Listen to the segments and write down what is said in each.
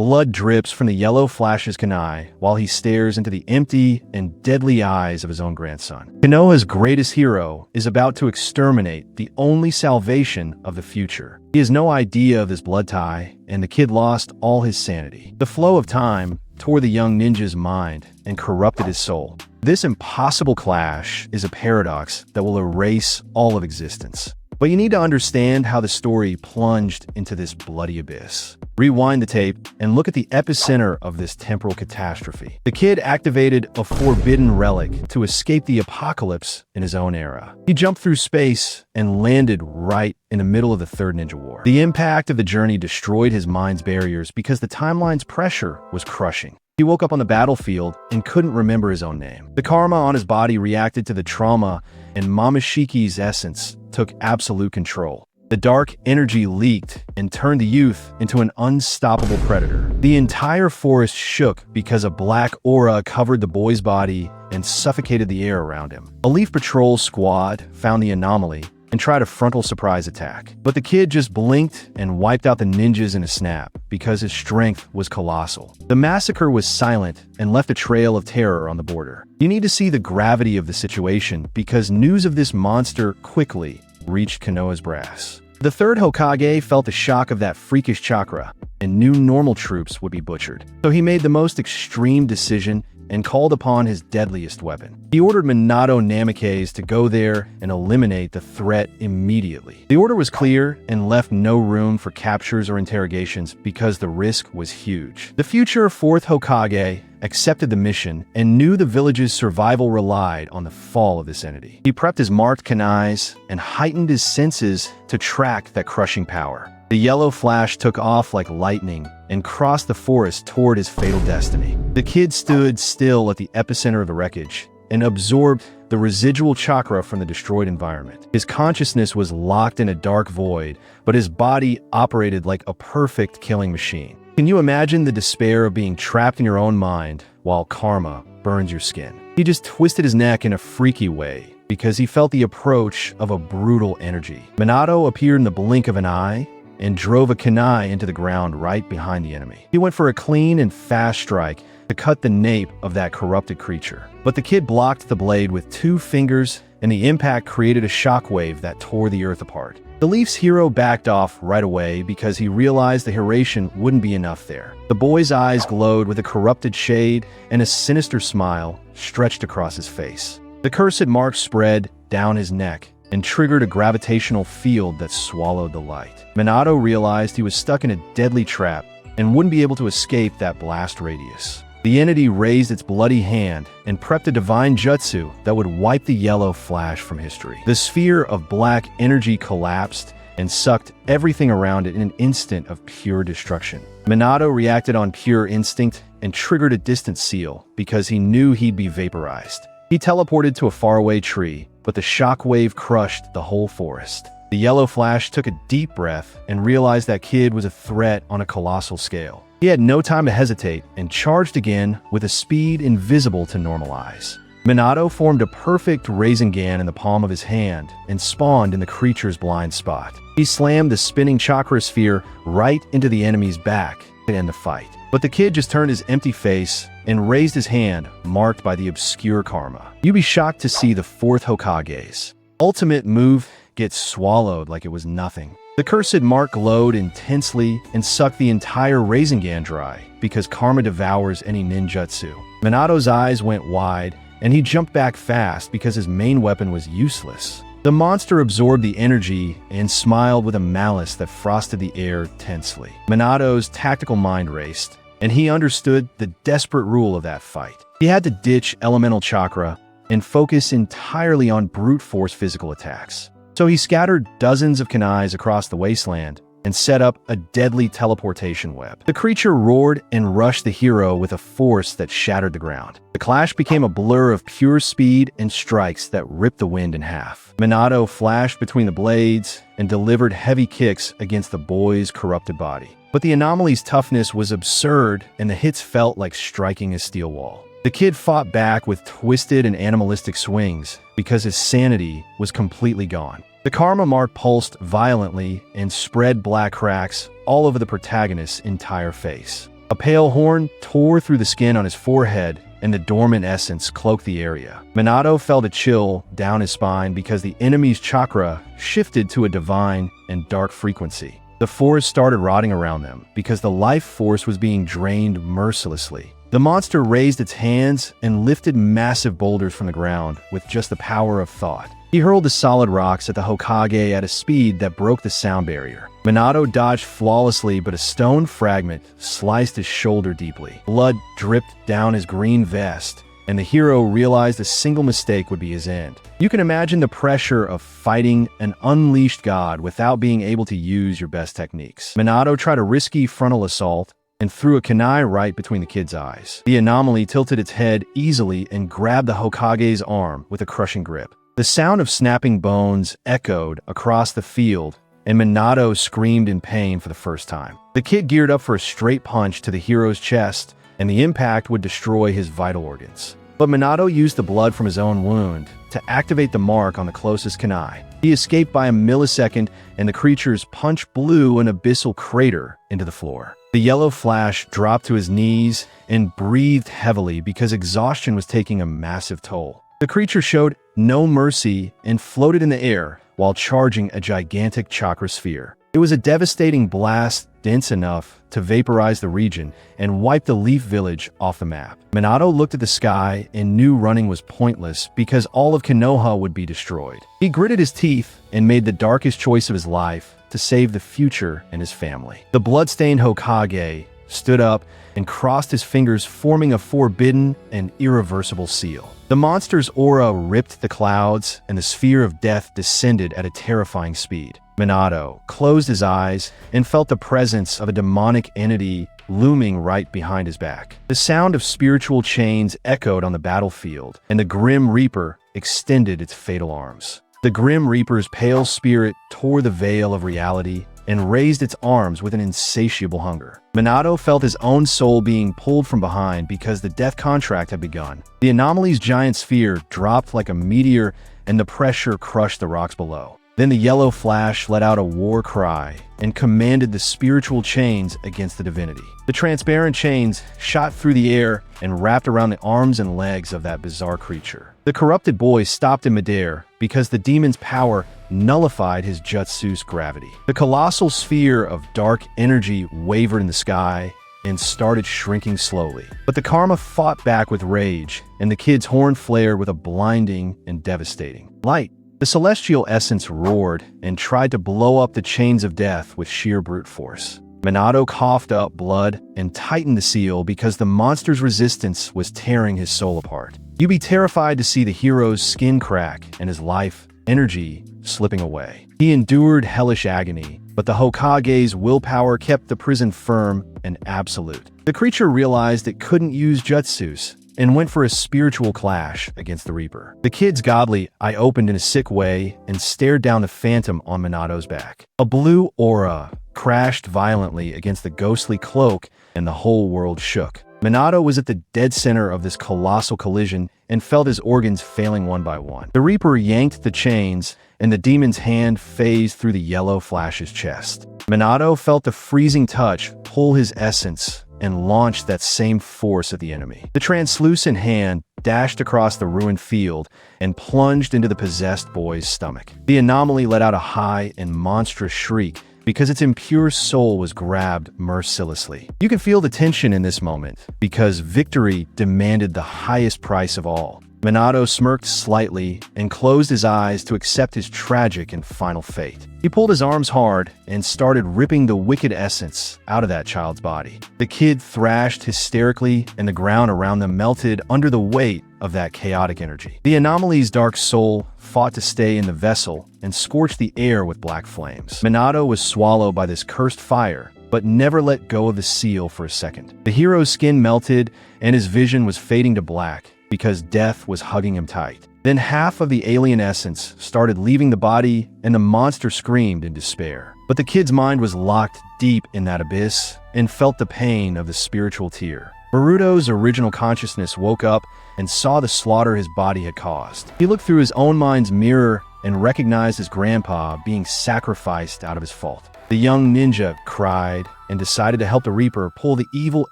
Blood drips from the yellow flash's kunai while he stares into the empty and deadly eyes of his own grandson. Konoha's greatest hero is about to exterminate the only salvation of the future. He has no idea of this blood tie, and the kid lost all his sanity. The flow of time tore the young ninja's mind and corrupted his soul. This impossible clash is a paradox that will erase all of existence. But you need to understand how the story plunged into this bloody abyss. Rewind the tape and look at the epicenter of this temporal catastrophe. The kid activated a forbidden relic to escape the apocalypse in his own era. He jumped through space and landed right in the middle of the Third Ninja War. The impact of the journey destroyed his mind's barriers because the timeline's pressure was crushing. He woke up on the battlefield and couldn't remember his own name. The karma on his body reacted to the trauma, and Momoshiki's essence took absolute control. The dark energy leaked and turned the youth into an unstoppable predator. The entire forest shook because a black aura covered the boy's body and suffocated the air around him. A Leaf Patrol squad found the anomaly and tried a frontal surprise attack. But the kid just blinked and wiped out the ninjas in a snap because his strength was colossal. The massacre was silent and left a trail of terror on the border. You need to see the gravity of the situation because news of this monster quickly reached Konoha's brass. The third Hokage felt the shock of that freakish chakra and knew normal troops would be butchered. So he made the most extreme decision and called upon his deadliest weapon. He ordered Minato Namikaze to go there and eliminate the threat immediately. The order was clear and left no room for captures or interrogations because the risk was huge. The future Fourth Hokage accepted the mission and knew the village's survival relied on the fall of this entity. He prepped his marked kunais and heightened his senses to track that crushing power. The yellow flash took off like lightning and crossed the forest toward his fatal destiny. The kid stood still at the epicenter of the wreckage and absorbed the residual chakra from the destroyed environment. His consciousness was locked in a dark void, but his body operated like a perfect killing machine. Can you imagine the despair of being trapped in your own mind while karma burns your skin? He just twisted his neck in a freaky way because he felt the approach of a brutal energy. Minato appeared in the blink of an eye and drove a kunai into the ground right behind the enemy. He went for a clean and fast strike to cut the nape of that corrupted creature. But the kid blocked the blade with 2 fingers, and the impact created a shockwave that tore the earth apart. The Leaf's hero backed off right away because he realized the Hiraishin wouldn't be enough there. The boy's eyes glowed with a corrupted shade, and a sinister smile stretched across his face. The cursed mark spread down his neck and triggered a gravitational field that swallowed the light. Minato realized he was stuck in a deadly trap and wouldn't be able to escape that blast radius. The entity raised its bloody hand and prepped a divine jutsu that would wipe the yellow flash from history. The sphere of black energy collapsed and sucked everything around it in an instant of pure destruction. Minato reacted on pure instinct and triggered a distant seal because he knew he'd be vaporized. He teleported to a faraway tree, but the shockwave crushed the whole forest. The yellow flash took a deep breath and realized that kid was a threat on a colossal scale. He had no time to hesitate and charged again with a speed invisible to normal eyes. Minato formed a perfect Rasengan in the palm of his hand and spawned in the creature's blind spot. He slammed the spinning chakra sphere right into the enemy's back to end the fight. But the kid just turned his empty face and raised his hand, marked by the obscure karma. You'd be shocked to see the Fourth Hokage's ultimate move get swallowed like it was nothing. The cursed mark glowed intensely and sucked the entire Rasengan dry because karma devours any ninjutsu. Minato's eyes went wide, and he jumped back fast because his main weapon was useless. The monster absorbed the energy and smiled with a malice that frosted the air tensely. Minato's tactical mind raced, and he understood the desperate rule of that fight. He had to ditch elemental chakra and focus entirely on brute force physical attacks. So he scattered dozens of kunais across the wasteland and set up a deadly teleportation web. The creature roared and rushed the hero with a force that shattered the ground. The clash became a blur of pure speed and strikes that ripped the wind in half. Minato flashed between the blades and delivered heavy kicks against the boy's corrupted body. But the anomaly's toughness was absurd, and the hits felt like striking a steel wall. The kid fought back with twisted and animalistic swings because his sanity was completely gone. The karma mark pulsed violently and spread black cracks all over the protagonist's entire face. A pale horn tore through the skin on his forehead, and the dormant essence cloaked the area. Minato felt a chill down his spine because the enemy's chakra shifted to a divine and dark frequency. The forest started rotting around them because the life force was being drained mercilessly. The monster raised its hands and lifted massive boulders from the ground with just the power of thought. He hurled the solid rocks at the Hokage at a speed that broke the sound barrier. Minato dodged flawlessly, but a stone fragment sliced his shoulder deeply. Blood dripped down his green vest, and the hero realized a single mistake would be his end. You can imagine the pressure of fighting an unleashed god without being able to use your best techniques. Minato tried a risky frontal assault and threw a kunai right between the kid's eyes. The anomaly tilted its head easily and grabbed the Hokage's arm with a crushing grip. The sound of snapping bones echoed across the field, and Minato screamed in pain for the first time. The kid geared up for a straight punch to the hero's chest, and the impact would destroy his vital organs. But Minato used the blood from his own wound to activate the mark on the closest kunai. He escaped by a millisecond, and the creature's punch blew an abyssal crater into the floor. The yellow flash dropped to his knees and breathed heavily because exhaustion was taking a massive toll. The creature showed no mercy and floated in the air while charging a gigantic chakra sphere. It was a devastating blast dense enough to vaporize the region and wipe the Leaf Village off the map. Minato looked at the sky and knew running was pointless because all of Konoha would be destroyed. He gritted his teeth and made the darkest choice of his life to save the future and his family. The bloodstained Hokage stood up and crossed his fingers, forming a forbidden and irreversible seal. The monster's aura ripped the clouds, and the sphere of death descended at a terrifying speed. Minato closed his eyes and felt the presence of a demonic entity looming right behind his back. The sound of spiritual chains echoed on the battlefield, and the Grim Reaper extended its fatal arms. The Grim Reaper's pale spirit tore the veil of reality and raised its arms with an insatiable hunger. Minato felt his own soul being pulled from behind because the death contract had begun. The anomaly's giant sphere dropped like a meteor, and the pressure crushed the rocks below. Then the yellow flash let out a war cry and commanded the spiritual chains against the divinity. The transparent chains shot through the air and wrapped around the arms and legs of that bizarre creature. The corrupted boy stopped in midair because the demon's power nullified his jutsu's gravity. The colossal sphere of dark energy wavered in the sky and started shrinking slowly. But the karma fought back with rage, and the kid's horn flared with a blinding and devastating light. The celestial essence roared and tried to blow up the chains of death with sheer brute force. Minato coughed up blood and tightened the seal because the monster's resistance was tearing his soul apart. You'd be terrified to see the hero's skin crack and his life energy slipping away. He endured hellish agony, but the Hokage's willpower kept the prison firm and absolute. The creature realized it couldn't use jutsus and went for a spiritual clash against the Reaper. The kid's godly eye opened in a sick way and stared down the phantom on Minato's back. A blue aura crashed violently against the ghostly cloak, and the whole world shook. Minato was at the dead center of this colossal collision and felt his organs failing one by one. The Reaper yanked the chains, and the demon's hand phased through the yellow flash's chest. Minato felt the freezing touch pull his essence and launched that same force at the enemy. The translucent hand dashed across the ruined field and plunged into the possessed boy's stomach. The anomaly let out a high and monstrous shriek because its impure soul was grabbed mercilessly. You can feel the tension in this moment because victory demanded the highest price of all. Minato smirked slightly and closed his eyes to accept his tragic and final fate. He pulled his arms hard and started ripping the wicked essence out of that child's body. The kid thrashed hysterically, and the ground around them melted under the weight of that chaotic energy. The anomaly's dark soul fought to stay in the vessel and scorched the air with black flames. Minato was swallowed by this cursed fire, but never let go of the seal for a second. The hero's skin melted, and his vision was fading to black because death was hugging him tight. Then half of the alien essence started leaving the body, and the monster screamed in despair. But the kid's mind was locked deep in that abyss and felt the pain of the spiritual tear. Boruto's original consciousness woke up and saw the slaughter his body had caused. He looked through his own mind's mirror and recognized his grandpa being sacrificed out of his fault. The young ninja cried and decided to help the Reaper pull the evil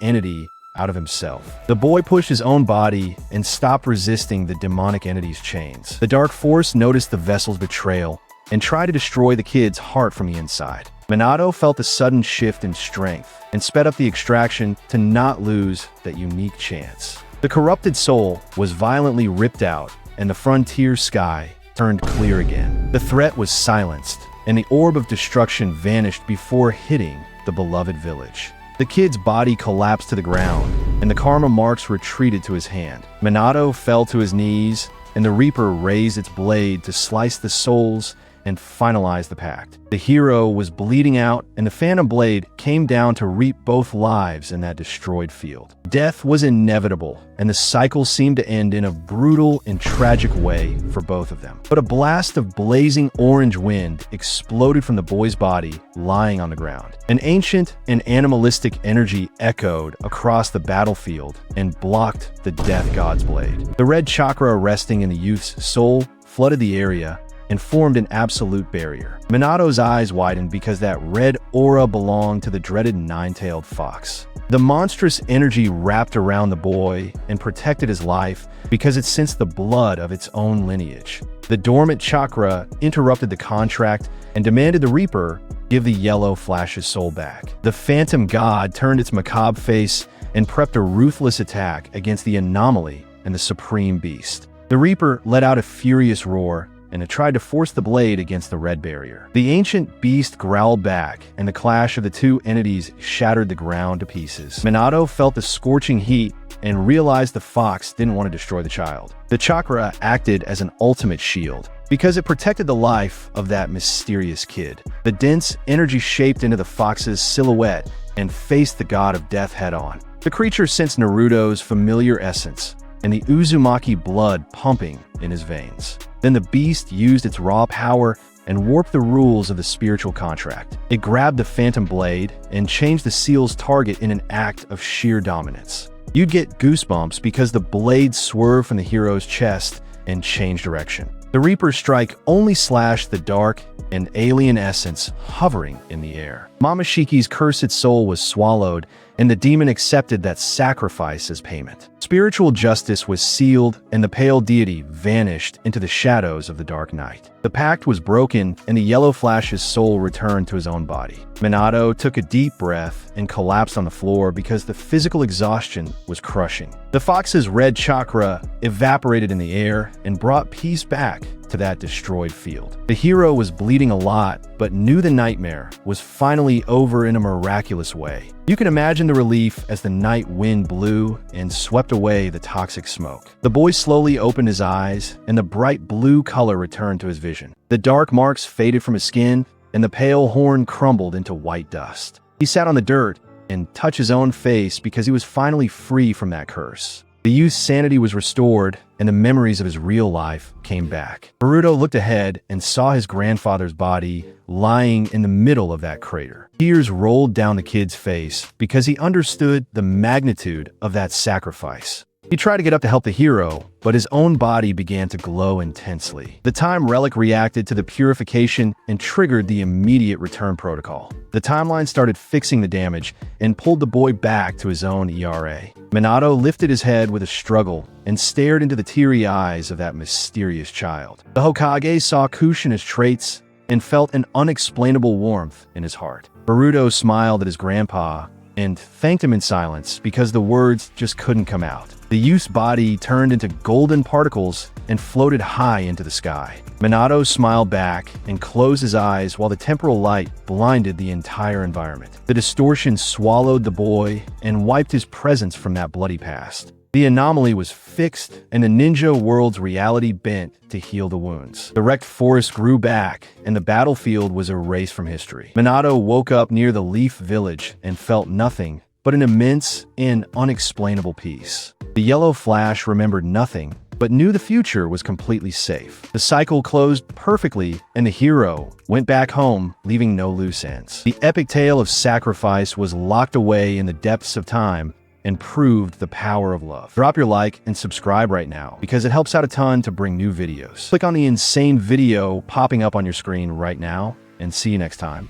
entity out of himself. The boy pushed his own body and stopped resisting the demonic entity's chains. The dark force noticed the vessel's betrayal and tried to destroy the kid's heart from the inside. Minato felt a sudden shift in strength and sped up the extraction to not lose that unique chance. The corrupted soul was violently ripped out, and the frontier sky turned clear again. The threat was silenced, and the orb of destruction vanished before hitting the beloved village. The kid's body collapsed to the ground, and the karma marks retreated to his hand. Minato fell to his knees, and the Reaper raised its blade to slice the souls and finalize the pact. The hero was bleeding out, and the Phantom Blade came down to reap both lives in that destroyed field. Death was inevitable, and the cycle seemed to end in a brutal and tragic way for both of them. But a blast of blazing orange wind exploded from the boy's body, lying on the ground. An ancient and animalistic energy echoed across the battlefield and blocked the Death God's blade. The red chakra resting in the youth's soul flooded the area and formed an absolute barrier. Minato's eyes widened because that red aura belonged to the dreaded nine-tailed fox. The monstrous energy wrapped around the boy and protected his life because it sensed the blood of its own lineage. The dormant chakra interrupted the contract and demanded the Reaper give the yellow flash's soul back. The phantom god turned its macabre face and prepped a ruthless attack against the anomaly and the supreme beast. The Reaper let out a furious roar, and it tried to force the blade against the red barrier. The ancient beast growled back, and the clash of the two entities shattered the ground to pieces. Minato felt the scorching heat and realized the fox didn't want to destroy the child. The chakra acted as an ultimate shield, because it protected the life of that mysterious kid. The dense energy shaped into the fox's silhouette and faced the god of death head-on. The creature sensed Naruto's familiar essence, and the Uzumaki blood pumping in his veins. Then the beast used its raw power and warped the rules of the spiritual contract. It grabbed the Phantom Blade and changed the seal's target in an act of sheer dominance. You'd get goosebumps because the blade swerved from the hero's chest and changed direction. The Reaper's strike only slashed the dark and alien essence hovering in the air. Momoshiki's cursed soul was swallowed, and the demon accepted that sacrifice as payment. Spiritual justice was sealed, and the pale deity vanished into the shadows of the dark night. The pact was broken, and the yellow flash's soul returned to his own body. Minato took a deep breath and collapsed on the floor because the physical exhaustion was crushing. The fox's red chakra evaporated in the air and brought peace back to that destroyed field. The hero was bleeding a lot, but knew the nightmare was finally over in a miraculous way. You can imagine the relief as the night wind blew and swept away the toxic smoke. The boy slowly opened his eyes, and the bright blue color returned to his vision. The dark marks faded from his skin, and the pale horn crumbled into white dust. He sat on the dirt and touched his own face because he was finally free from that curse. The youth's sanity was restored, and the memories of his real life came back. Boruto looked ahead and saw his grandfather's body lying in the middle of that crater. Tears rolled down the kid's face because he understood the magnitude of that sacrifice. He tried to get up to help the hero, but his own body began to glow intensely. The time relic reacted to the purification and triggered the immediate return protocol. The timeline started fixing the damage and pulled the boy back to his own ERA. Minato lifted his head with a struggle and stared into the teary eyes of that mysterious child. The Hokage saw Kushina's traits and felt an unexplainable warmth in his heart. Boruto smiled at his grandpa and thanked him in silence because the words just couldn't come out. The youth's body turned into golden particles and floated high into the sky. Minato smiled back and closed his eyes while the temporal light blinded the entire environment. The distortion swallowed the boy and wiped his presence from that bloody past. The anomaly was fixed, and the ninja world's reality bent to heal the wounds. The wrecked forest grew back, and the battlefield was erased from history. Minato woke up near the Leaf Village and felt nothing but an immense and unexplainable peace. The yellow flash remembered nothing, but knew the future was completely safe. The cycle closed perfectly, and the hero went back home, leaving no loose ends. The epic tale of sacrifice was locked away in the depths of time, and proved the power of love. Drop your like and subscribe right now because it helps out a ton to bring new videos. Click on the insane video popping up on your screen right now, and see you next time.